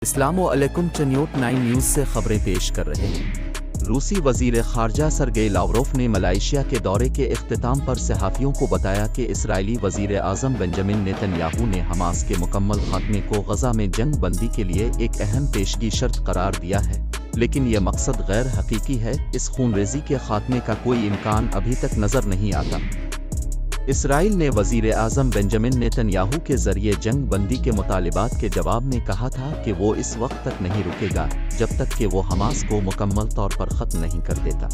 अस्सलामु अलैकुम। चन्योट 9 न्यूज़ से खबरें पेश कर रहे हैं। रूसी वज़ीर ख़ारजा सरगेई लावरोफ ने मलाइशिया के दौरे के इख्तिताम पर सहाफ़ियों को बताया कि इसराइली वज़ीर आज़म बेंजामिन नेतन्याहू ने हमास के मुकम्मल ख़ात्मे को गज़ा में जंग बंदी के लिए एक अहम पेशगी शर्त करार दिया है, लेकिन यह मकसद गैर हकीकी है। इस खूनरेज़ी के ख़ात्मे का कोई इम्कान अभी तक नज़र नहीं आता। इसराइल ने वज़ीर आज़म बेंजामिन नेतन्याहू के ज़रिए जंग बंदी के मुतालिबात के जवाब में कहा था कि वो इस वक्त तक नहीं रुकेगा जब तक कि वो हमास को मुकम्मल तौर पर ख़त्म नहीं कर देता।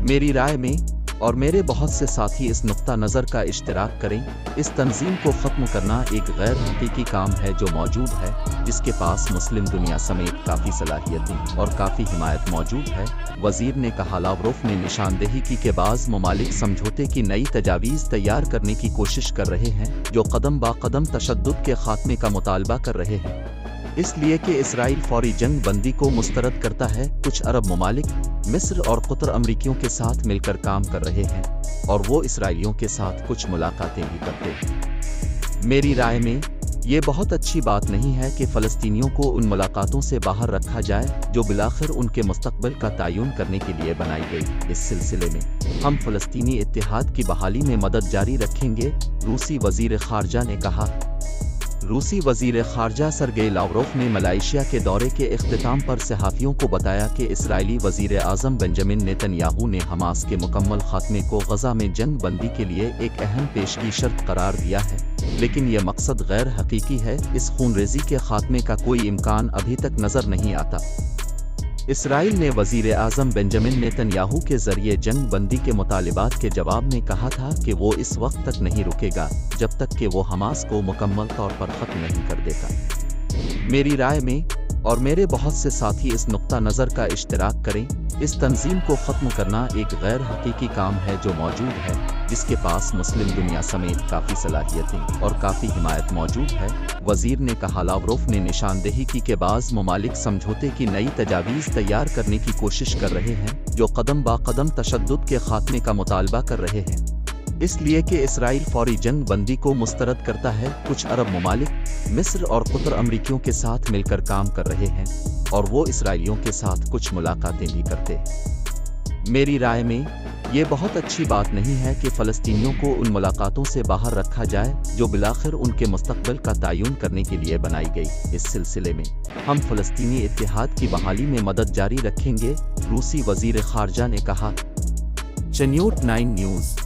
मेरी राय में और मेरे बहुत से साथी इस नुक्ता नज़र का इश्तिराक करें, इस तंजीम को ख़त्म करना एक गैर हकीकी काम है जो मौजूद है, जिसके पास मुस्लिम दुनिया समेत काफ़ी सलाहियतें और काफ़ी हिमायत मौजूद है। वज़ीर ने कहा, लावरोफ ने निशानदेही की कि बाज़ ममालिक समझौते की नई तजावीज़ तैयार करने की कोशिश कर रहे हैं जो कदम बा कदम तशद्दुद के ख़ात्मे का मुतालबा कर रहे हैं, इसलिए कि इसराइल फौरी जंग बंदी को मुस्तरद करता है। कुछ अरब ममालिक मिस्र और कतर अमरीकियों के साथ मिलकर काम कर रहे हैं और वो इसराइलियों के साथ कुछ मुलाकातें भी करते हैं। मेरी राय में ये बहुत अच्छी बात नहीं है कि फ़लस्तीनियों को उन मुलाकातों से बाहर रखा जाए जो बिलाखिर उनके मुस्तक़बिल का तयन करने के लिए बनाई गई। इस सिलसिले में हम फ़लस्तीनी इत्तेहाद की बहाली में मदद जारी रखेंगे, रूसी वज़ीर ख़ारजा ने कहा। रूसी वज़ीर ख़ारजा सरगेई लावरोफ ने मलाइशिया के दौरे के इख्तिताम पर सहाफ़ियों को बताया कि इसराइली वज़ीर आज़म बेंजामिन नेतन्याहू ने हमास के मुकम्मल ख़ात्मे को गज़ा में जंग बंदी के लिए एक अहम पेशगी शर्त करार दिया है, लेकिन यह मकसद गैर हकीकी है। इस खूनरेज़ी के ख़ात्मे का कोई इम्कान अभी तक नज़र नहीं आता। इसराइल ने वज़ीर आज़म बेंजामिन नेतन्याहू के ज़रिए जंग बंदी के मुतालिबात के जवाब में कहा था कि वो इस वक्त तक नहीं रुकेगा जब तक कि वो हमास को मुकम्मल तौर पर ख़त्म नहीं कर देता। मेरी राय में और मेरे बहुत से साथी इस नुक्ता नज़र का इश्तिराक करें, इस तंजीम को ख़त्म करना एक गैर हकीकी काम है जो मौजूद है, जिसके पास मुस्लिम दुनिया समेत काफ़ी सलाहियतें और काफ़ी हिमायत मौजूद है। वज़ीर ने कहा, लावरोफ ने निशानदेही की कि बाज़ ममालिक समझौते की नई तजावीज़ तैयार करने की कोशिश कर रहे हैं जो कदम बा कदम तशद्दुद के ख़ात्मे का मुतालबा कर रहे हैं, इसलिए कि इसराइल फौरी जंग बंदी को मुस्तरद करता है। कुछ अरब ममालिक मिस्र और कतर अमरीकियों के साथ मिलकर काम कर रहे हैं और वो इसराइलियों के साथ कुछ मुलाकातें भी करते हैं। मेरी राय में ये बहुत अच्छी बात नहीं है कि फ़लस्तीनियों को उन मुलाकातों से बाहर रखा जाए जो बिलाखिर उनके मुस्तक़बिल का तयन करने के लिए बनाई गई। इस सिलसिले में हम फ़लस्तीनी इत्तेहाद की बहाली में मदद जारी रखेंगे, रूसी वज़ीर ख़ारजा ने कहा। चन्योट 9 न्यूज़।